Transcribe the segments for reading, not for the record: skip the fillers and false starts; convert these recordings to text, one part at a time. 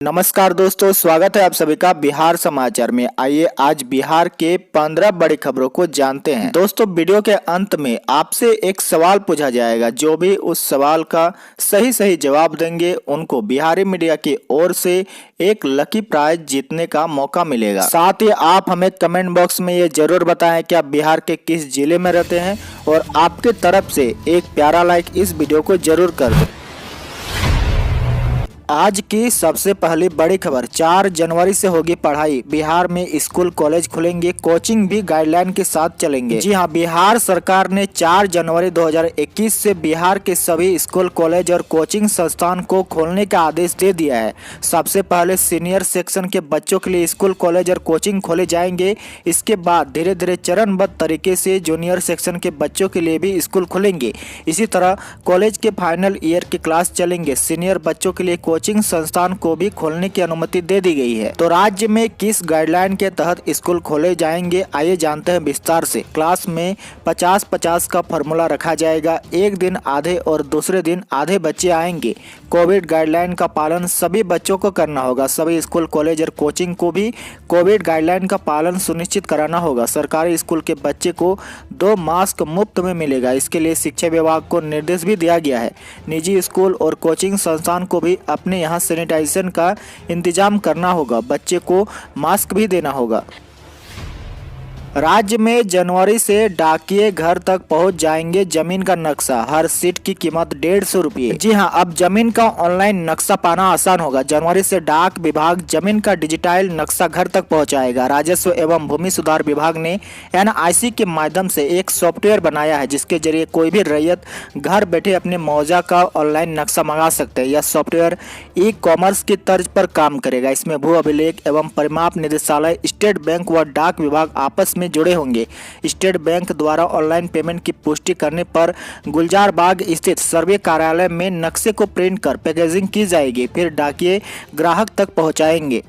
नमस्कार दोस्तों, स्वागत है आप सभी का बिहार समाचार में। आइए आज बिहार के 15 बड़ी खबरों को जानते हैं। दोस्तों, वीडियो के अंत में आपसे एक सवाल पूछा जाएगा। जो भी उस सवाल का सही जवाब देंगे उनको बिहारी मीडिया की ओर से एक लकी प्राइज जीतने का मौका मिलेगा। साथ ही आप हमें कमेंट बॉक्स में ये जरूर बताएं कि आप बिहार के किस जिले में रहते हैं और आपके तरफ से एक प्यारा लाइक इस वीडियो को जरूर कर दें। आज की सबसे पहली बड़ी खबर, 4 जनवरी से होगी पढ़ाई। बिहार में स्कूल कॉलेज खुलेंगे, कोचिंग भी गाइडलाइन के साथ चलेंगे। जी हां, बिहार सरकार ने 4 जनवरी 2021 से बिहार के सभी स्कूल कॉलेज और कोचिंग संस्थान को खोलने का आदेश दे दिया है। सबसे पहले सीनियर सेक्शन के बच्चों के लिए स्कूल कॉलेज और कोचिंग खोले जाएंगे। इसके बाद धीरे धीरे चरणबद्ध तरीके से जूनियर सेक्शन के बच्चों के लिए भी स्कूल खुलेंगे। इसी तरह कॉलेज के फाइनल ईयर के क्लास चलेंगे। सीनियर बच्चों के लिए कोचिंग संस्थान को भी खोलने की अनुमति दे दी गई है। तो राज्य में किस गाइडलाइन के तहत स्कूल खोले जाएंगे, आइए जानते हैं विस्तार से। क्लास में 50-50 का फॉर्मूला रखा जाएगा। एक दिन आधे और दूसरे दिन आधे बच्चे आएंगे। कोविड गाइडलाइन का पालन सभी बच्चों को करना होगा। सभी स्कूल कॉलेज और कोचिंग को भी कोविड गाइडलाइन का पालन सुनिश्चित कराना होगा। सरकारी स्कूल के बच्चे को 2 मास्क मुफ्त में मिलेगा। इसके लिए शिक्षा विभाग को निर्देश भी दिया गया है। निजी स्कूल और कोचिंग संस्थान को भी अपने यहाँ सैनिटाइजेशन का इंतजाम करना होगा। बच्चे को मास्क भी देना होगा। राज्य में जनवरी से डाकिए घर तक पहुंच जाएंगे जमीन का नक्शा। हर सीट की कीमत 150 रुपये। जी हां, अब जमीन का ऑनलाइन नक्शा पाना आसान होगा। जनवरी से डाक विभाग जमीन का डिजिटल नक्शा घर तक पहुंचाएगा। राजस्व एवं भूमि सुधार विभाग ने NIC के माध्यम से एक सॉफ्टवेयर बनाया है, जिसके जरिए कोई भी रैयत घर बैठे अपने मुआवजा का ऑनलाइन नक्शा मंगा सकते हैं। यह सॉफ्टवेयर ई-कॉमर्स की तर्ज पर काम करेगा। इसमें भू अभिलेख एवं परिमाप निदेशालय, स्टेट बैंक व डाक विभाग आपस में जुड़े होंगे। स्टेट बैंक द्वारा ऑनलाइन पेमेंट की पुष्टि करने पर गुलजार बाग स्थित सर्वे कार्यालय में नक्शे को प्रिंट कर पैकेजिंग की जाएगी, फिर डाकिए ग्राहक तक पहुंचाएंगे।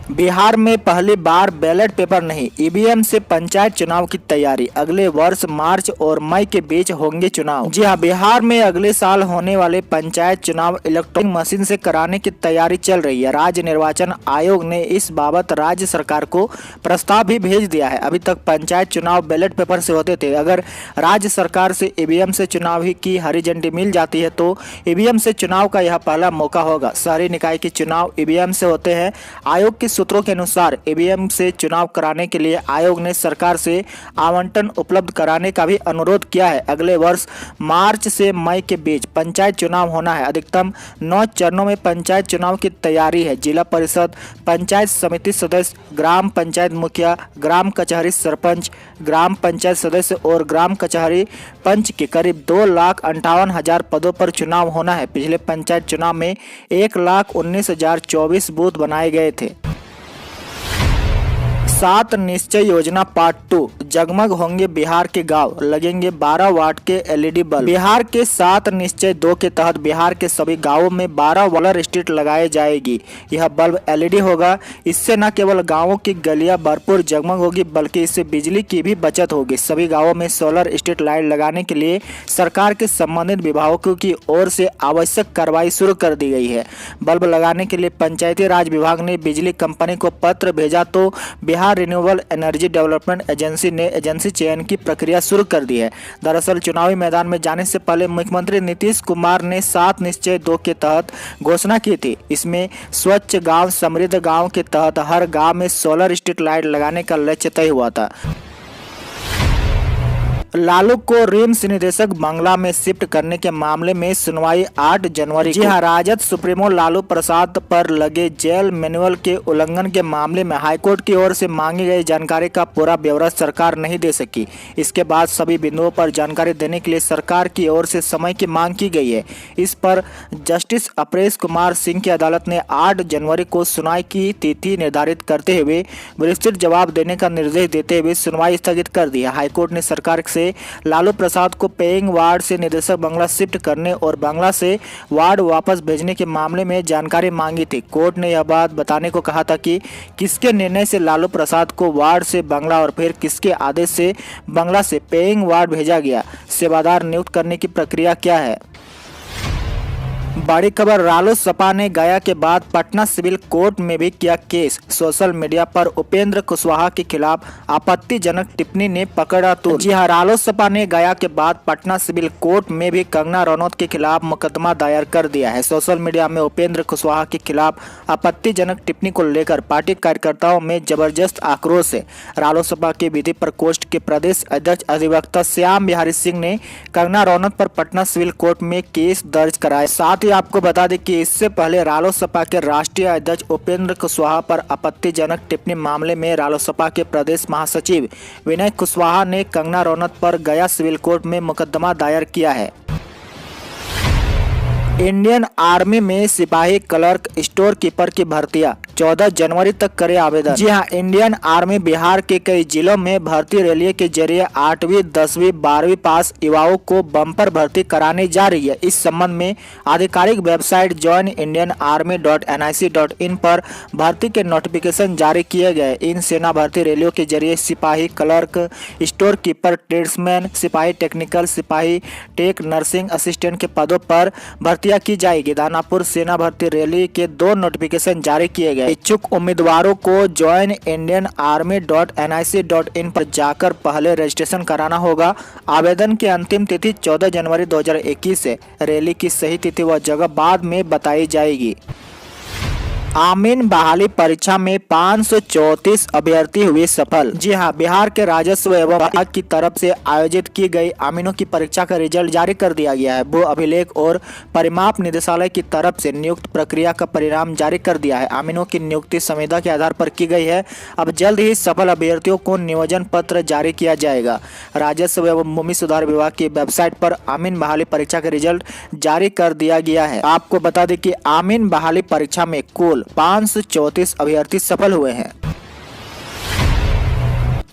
बिहार में पहली बार बैलेट पेपर नहीं, EVM से पंचायत चुनाव की तैयारी। अगले वर्ष मार्च और मई के बीच होंगे चुनाव। जी हां, बिहार में अगले साल होने वाले पंचायत चुनाव इलेक्ट्रॉनिक मशीन से कराने की तैयारी चल रही है। राज्य निर्वाचन आयोग ने इस बाबत राज्य सरकार को प्रस्ताव भी भेज दिया है। अभी तक पंचायत चुनाव बैलेट पेपर से होते थे। अगर राज्य सरकार से EVM से चुनाव ही की हरी झंडी मिल जाती है तो EVM से चुनाव का यह पहला मौका होगा। शहरी निकाय के चुनाव EVM से होते हैं। आयोग के सूत्रों के अनुसार EVM से चुनाव कराने के लिए आयोग ने सरकार से आवंटन उपलब्ध कराने का भी अनुरोध किया है। अगले वर्ष मार्च से मई के बीच पंचायत चुनाव होना है। अधिकतम 9 चरणों में पंचायत चुनाव की तैयारी है। जिला परिषद, पंचायत समिति सदस्य, ग्राम पंचायत मुखिया, ग्राम कचहरी सरपंच, ग्राम पंचायत सदस्य और ग्राम कचहरी पंच के करीब 2,58,000 पदों पर चुनाव होना है। पिछले पंचायत चुनाव में 1,19,024 बूथ बनाए गए थे। 7 निश्चय योजना पार्ट 2, जगमग होंगे बिहार के गांव, लगेंगे 12 वाट के LED बल्ब। बिहार के 7 निश्चय 2 के तहत बिहार के सभी गांवों में 12 सोलर स्ट्रीट लगाए जाएगी। यह बल्ब LED होगा। इससे न केवल गांवों की गलियां भरपूर जगमग होगी, बल्कि इससे बिजली की भी बचत होगी। सभी गाँवों में सोलर स्ट्रीट लाइट लगाने के लिए सरकार के संबंधित विभागों की ओर से आवश्यक कार्रवाई शुरू कर दी गई है। बल्ब लगाने के लिए पंचायती राज विभाग ने बिजली कंपनी को पत्र भेजा तो Bihar renewable energy development agency ने एजेंसी चयन की प्रक्रिया शुरू कर दी है। दरअसल चुनावी मैदान में जाने से पहले मुख्यमंत्री नीतीश कुमार ने 7 निश्चय 2 के तहत घोषणा की थी। इसमें स्वच्छ गांव समृद्ध गांव के तहत हर गांव में सोलर स्ट्रीट लाइट लगाने का लक्ष्य तय हुआ था। लालू को रिम्स निदेशक बंगला में शिफ्ट करने के मामले में सुनवाई 8 जनवरी। जी हां, राजद सुप्रीमो लालू प्रसाद पर लगे जेल मैनुअल के उल्लंघन के मामले में हाईकोर्ट की ओर से मांगी गई जानकारी का पूरा ब्यौरा सरकार नहीं दे सकी। इसके बाद सभी बिंदुओं पर जानकारी देने के लिए सरकार की ओर से समय की मांग की गई है। इस पर जस्टिस अपरेश कुमार सिंह की अदालत ने 8 जनवरी को सुनवाई की तिथि निर्धारित करते हुए विस्तृत जवाब देने का निर्देश देते हुए सुनवाई स्थगित कर दी है। हाईकोर्ट ने सरकार से लालू प्रसाद को पेइंग वार्ड से निदेशक बंगला शिफ्ट करने और बंगला से वार्ड वापस भेजने के मामले में जानकारी मांगी थी। कोर्ट ने यह बात बताने को कहा था कि किसके निर्णय से लालू प्रसाद को वार्ड से बंगला और फिर किसके आदेश से बंगला से पेइंग वार्ड भेजा गया। सेवादार नियुक्त करने की प्रक्रिया क्या है। बड़ी खबर, रालोसपा ने गया के बाद पटना सिविल कोर्ट में भी किया केस। सोशल मीडिया पर उपेंद्र कुशवाहा के खिलाफ आपत्तिजनक टिप्पणी ने पकड़ा तूल। जी हां, रालोसपा ने गया के बाद पटना सिविल कोर्ट में भी कंगना रनौत के खिलाफ मुकदमा दायर कर दिया है। सोशल मीडिया में उपेंद्र कुशवाहा के खिलाफ आपत्तिजनक टिप्पणी को लेकर पार्टी कार्यकर्ताओं में जबरदस्त आक्रोश है। रालोसपा के विधि प्रकोष्ठ के प्रदेश अध्यक्ष अधिवक्ता श्याम बिहारी सिंह ने कंगना रनौत पर पटना सिविल कोर्ट में केस दर्ज कराया। साथ ही आपको बता दें कि इससे पहले रालोसपा के राष्ट्रीय अध्यक्ष उपेंद्र कुशवाहा पर आपत्तिजनक टिप्पणी मामले में रालोसपा के प्रदेश महासचिव विनय कुशवाहा ने कंगना रनौत पर गया सिविल कोर्ट में मुकदमा दायर किया है। इंडियन आर्मी में सिपाही, क्लर्क, स्टोर कीपर की भर्तियां 14 जनवरी तक करे आवेदन। जी हां, इंडियन आर्मी बिहार के कई जिलों में भर्ती रैली के जरिए 8वीं, 10वीं, 12वीं पास युवाओं को बम्पर भर्ती कराने जा रही है। इस संबंध में आधिकारिक वेबसाइट joinindianarmy.nic.in पर भर्ती के नोटिफिकेशन जारी किए गए। इन सेना भर्ती रैलियों के जरिए सिपाही, क्लर्क, स्टोर कीपर, ट्रेड्समैन, सिपाही टेक्निकल, सिपाही टेक, नर्सिंग असिस्टेंट के पदों पर भर्तियां की जाएगी। दानापुर सेना भर्ती रैली के 2 नोटिफिकेशन जारी किए गए। इच्छुक उम्मीदवारों को joinindianarmy.nic.in पर जाकर पहले रजिस्ट्रेशन कराना होगा। आवेदन की अंतिम तिथि 14 जनवरी 2021 है। रैली की सही तिथि व जगह बाद में बताई जाएगी। आमीन बहाली परीक्षा में 534 अभ्यर्थी हुए सफल। जी हां, बिहार के राजस्व एवं विभाग की तरफ से आयोजित की गई आमीनों की परीक्षा का रिजल्ट जारी कर दिया गया है। भू अभिलेख और परिमाप निदेशालय की तरफ से नियुक्त प्रक्रिया का परिणाम जारी कर दिया है। आमीनों की नियुक्ति संविदा के आधार पर की गई है। अब जल्द ही सफल अभ्यर्थियों को नियोजन पत्र जारी किया जाएगा। राजस्व एवं भूमि सुधार विभाग की वेबसाइट पर आमीन बहाली परीक्षा का रिजल्ट जारी कर दिया गया है। आपको बता दें कि आमीन बहाली परीक्षा में कुल 534 अभ्यर्थी सफल हुए हैं।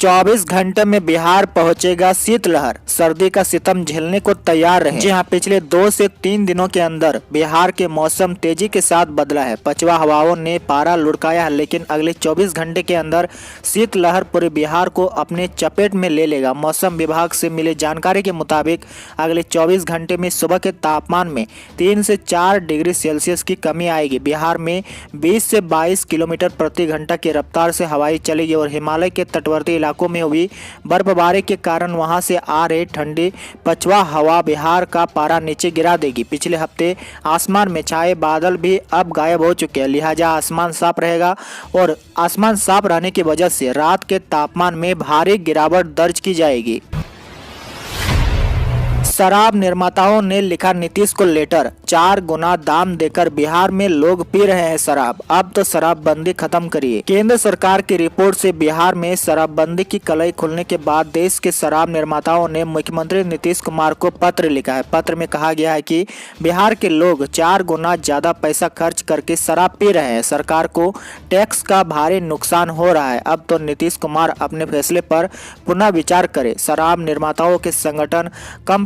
24 घंटे में बिहार पहुंचेगा शीतलहर, सर्दी का सितम झेलने को तैयार रहें। जी हां, पिछले 2 से 3 दिनों के अंदर बिहार के मौसम तेजी के साथ बदला है। पछुआ हवाओं ने पारा लुढ़काया है, लेकिन अगले 24 घंटे के अंदर शीतलहर पूरे बिहार को अपने चपेट में ले लेगा। मौसम विभाग से मिली जानकारी के मुताबिक अगले 24 घंटे में सुबह के तापमान में 3 से 4 डिग्री सेल्सियस की कमी आएगी। बिहार में 20 से 22 किलोमीटर प्रति घंटा की रफ्तार से हवाएं चलेगी और हिमालय के तटवर्ती इलाकों में हुई बर्फबारी के कारण वहां से आ रही ठंडी पछुआ हवा बिहार का पारा नीचे गिरा देगी। पिछले हफ्ते आसमान में छाए बादल भी अब गायब हो चुके हैं, लिहाजा आसमान साफ रहेगा और आसमान साफ रहने की वजह से रात के तापमान में भारी गिरावट दर्ज की जाएगी। शराब निर्माताओं ने लिखा नीतीश को लेटर, 4 गुना दाम देकर बिहार में लोग पी रहे हैं शराब, अब तो शराबबंदी खत्म करिए। केंद्र सरकार की रिपोर्ट से बिहार में शराबबंदी की कलई खुलने के बाद देश के शराब निर्माताओं ने मुख्यमंत्री नीतीश कुमार को पत्र लिखा है। पत्र में कहा गया है कि बिहार के लोग 4 गुना ज्यादा पैसा खर्च करके शराब पी रहे हैं। सरकार को टैक्स का भारी नुकसान हो रहा है। अब तो नीतीश कुमार अपने फैसले पर पुनः विचार करे। शराब निर्माताओं के संगठन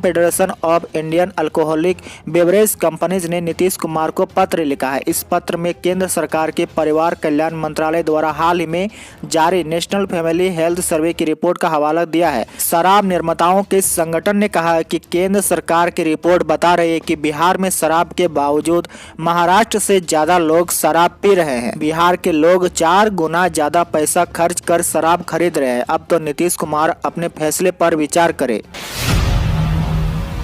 federation of Indian alcoholic beverage companies ने नीतीश कुमार को पत्र लिखा है। इस पत्र में केंद्र सरकार के परिवार कल्याण मंत्रालय द्वारा हाल ही में जारी नेशनल फैमिली हेल्थ सर्वे की रिपोर्ट का हवाला दिया है। शराब निर्माताओं के संगठन ने कहा है कि केंद्र सरकार की रिपोर्ट बता रही है कि बिहार में शराब के बावजूद महाराष्ट्र से ज्यादा लोग शराब पी रहे हैं। बिहार के लोग 4 गुना ज्यादा पैसा खर्च कर शराब खरीद रहे हैं। अब तो नीतीश कुमार अपने फैसले पर विचार करे।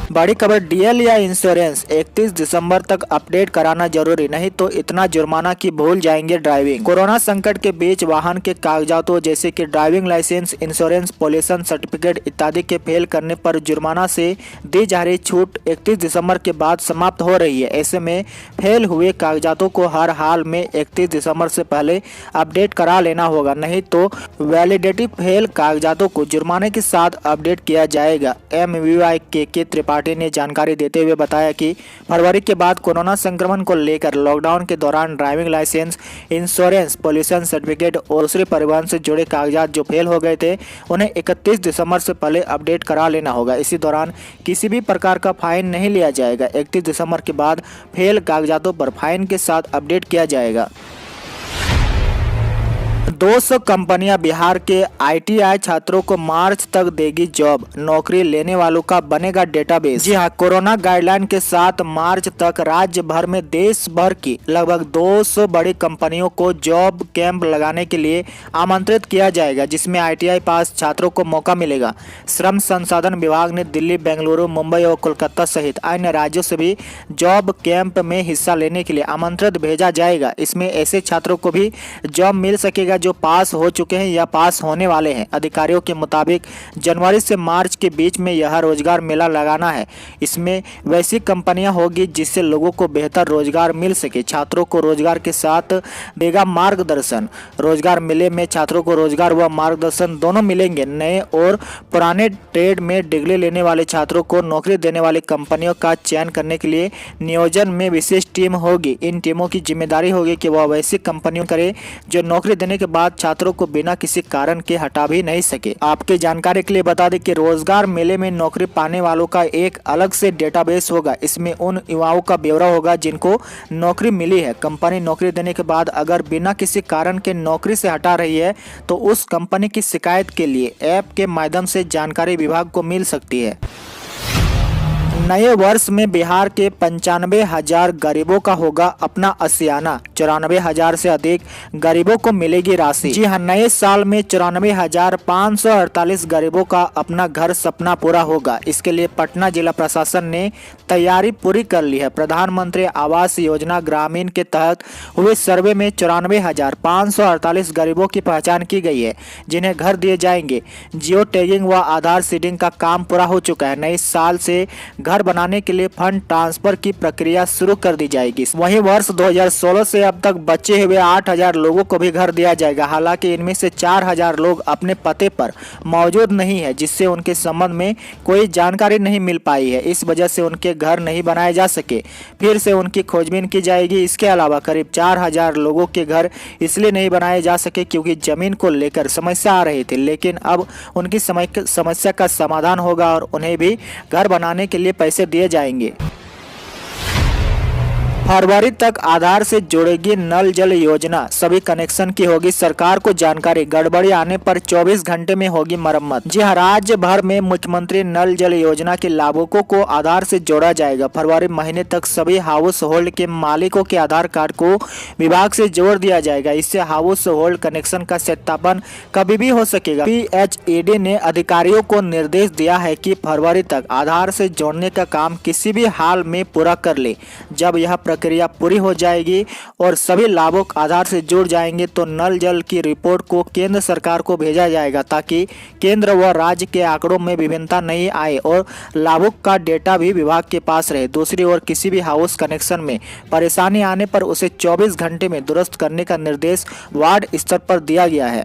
बड़ी खबर, डीएल या इंश्योरेंस 31 दिसंबर तक अपडेट कराना जरूरी, नहीं तो इतना जुर्माना कि भूल जाएंगे ड्राइविंग। कोरोना संकट के बीच वाहन के कागजातों जैसे कि driving licence, insurance, pollution certificate इत्यादि के फेल करने पर जुर्माना से दी जा रही छूट 31 दिसंबर के बाद समाप्त हो रही है। ऐसे में फेल हुए कागजातों को हर हाल में 31 दिसंबर से पहले अपडेट करा लेना होगा, नहीं तो वैलिडिटी फेल कागजातों को जुर्माने के साथ अपडेट किया जाएगा। MVY के त्रिपाठी ने जानकारी देते हुए बताया कि फरवरी के बाद कोरोना संक्रमण को लेकर लॉकडाउन के दौरान driving licence, insurance, pollution certificate और दूसरे परिवहन से जुड़े कागजात जो फेल हो गए थे उन्हें 31 दिसंबर से पहले अपडेट करा लेना होगा। इसी दौरान किसी भी प्रकार का फाइन नहीं लिया जाएगा। 31 दिसंबर के बाद फेल कागजातों पर फाइन के साथ अपडेट किया जाएगा। 200 कंपनियां बिहार के ITI छात्रों को मार्च तक देगी जॉब, नौकरी लेने वालों का बनेगा डेटाबेस। जी हां, कोरोना गाइडलाइन के साथ मार्च तक राज्य भर में देश भर की लगभग 200 बड़ी कंपनियों को जॉब कैंप लगाने के लिए आमंत्रित किया जाएगा, जिसमें ITI पास छात्रों को मौका मिलेगा। श्रम संसाधन विभाग ने दिल्ली, बेंगलुरु, मुंबई और कोलकाता सहित अन्य राज्यों से भी जॉब कैंप में हिस्सा लेने के लिए आमंत्रित भेजा जाएगा। इसमें ऐसे छात्रों को भी जॉब मिल सकेगा जो पास हो चुके हैं या पास होने वाले हैं। अधिकारियों के मुताबिक जनवरी से मार्च के बीच में यह रोजगार मेला लगाना है। इसमें वैसी कंपनियां होगी जिससे लोगों को बेहतर रोजगार मिल सके। छात्रों को रोजगार के साथ देगा मार्गदर्शन। रोजगार मेले में छात्रों को रोजगार व मार्गदर्शन दोनों मिलेंगे। नए और पुराने ट्रेड में डिग्री लेने वाले छात्रों को नौकरी देने वाली कंपनियों का चयन करने के लिए नियोजन में विशेष टीम होगी। इन टीमों की जिम्मेदारी होगी कि वह वैसी कंपनियों करे जो नौकरी देने के बाद छात्रों को बिना किसी कारण के हटा भी नहीं सके। आपकी जानकारी के लिए बता दें कि रोजगार मेले में नौकरी पाने वालों का एक अलग से डेटाबेस होगा। इसमें उन युवाओं का ब्यौरा होगा जिनको नौकरी मिली है। कंपनी नौकरी देने के बाद अगर बिना किसी कारण के नौकरी से हटा रही है तो उस कंपनी की शिकायत के लिए ऐप के माध्यम से जानकारी विभाग को मिल सकती है। नए वर्ष में बिहार के 95,000 गरीबों का होगा अपना आशियाना। 94,000 से अधिक गरीबों को मिलेगी राशि। जी हां, नए साल में 94,548 गरीबों का अपना घर सपना पूरा होगा। इसके लिए पटना जिला प्रशासन ने तैयारी पूरी कर ली है। प्रधानमंत्री आवास योजना ग्रामीण के तहत हुए सर्वे में 94,548 गरीबों की पहचान की गई है, जिन्हें घर दिए जाएंगे। जियो टैगिंग व आधार सीडिंग का काम पूरा हो चुका है। नए साल से घर बनाने के लिए फंड ट्रांसफर की प्रक्रिया शुरू कर दी जाएगी। वहीं वर्ष 2016 से अब तक बचे हुए 8,000 लोगों को भी घर दिया जाएगा। हालांकि इनमें से 4,000 लोग अपने पते पर मौजूद नहीं है, जिससे उनके संबंध में कोई जानकारी नहीं मिल पाई है। इस वजह से उनके घर नहीं बनाए जा सके। फिर से उनकी खोजबीन की जाएगी। इसके अलावा करीब 4,000 लोगों के घर इसलिए नहीं बनाए जा सके क्योंकि जमीन को लेकर समस्या आ रही थी, लेकिन अब उनकी समस्या का समाधान होगा और उन्हें भी घर बनाने के लिए पैसे दिए जाएंगे। फरवरी तक आधार से जोड़ेगी नल जल योजना, सभी कनेक्शन की होगी सरकार को जानकारी। गड़बड़ी आने पर 24 घंटे में होगी मरम्मत। जी हां, राज्य भर में मुख्यमंत्री नल जल योजना के लाभुकों को आधार से जोड़ा जाएगा। फरवरी महीने तक सभी हाउस होल्ड के मालिकों के आधार कार्ड को विभाग से जोड़ दिया जाएगा। इससे हाउस होल्ड कनेक्शन का सत्यापन कभी भी हो सकेगा। PHED ने अधिकारियों को निर्देश दिया है कि फरवरी तक आधार से जोड़ने का काम किसी भी हाल में पूरा कर ले। जब यह प्रक्रिया पूरी हो जाएगी और सभी लाभुक आधार से जुड़ जाएंगे तो नल जल की रिपोर्ट को केंद्र सरकार को भेजा जाएगा, ताकि केंद्र व राज्य के आंकड़ों में विभिन्नता नहीं आए और लाभुक का डेटा भी विभाग के पास रहे। दूसरी ओर किसी भी हाउस कनेक्शन में परेशानी आने पर उसे 24 घंटे में दुरुस्त करने का निर्देश वार्ड स्तर पर दिया गया है।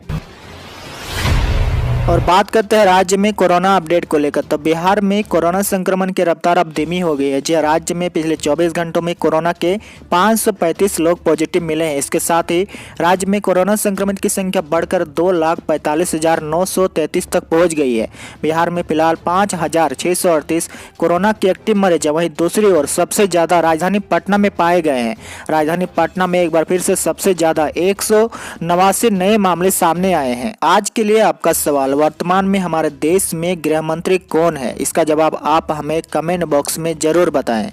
और बात करते हैं राज्य में कोरोना अपडेट को लेकर, तो बिहार में कोरोना संक्रमण की रफ्तार अब धीमी हो गई है। जी राज्य में पिछले 24 घंटों में कोरोना के 535 लोग पॉजिटिव मिले हैं। इसके साथ ही राज्य में कोरोना संक्रमण की संख्या बढ़कर 2,45,933 तक पहुंच गई है। बिहार में फिलहाल 5,638 कोरोना के एक्टिव मरीज हैं। वहीं दूसरी ओर सबसे ज्यादा राजधानी पटना में पाए गए हैं। राजधानी पटना में एक बार फिर से सबसे ज्यादा 189 नए मामले सामने आए हैं। आज के लिए आपका सवाल, वर्तमान में हमारे देश में गृह मंत्री कौन है? इसका जवाब आप हमें कमेंट बॉक्स में जरूर बताएं।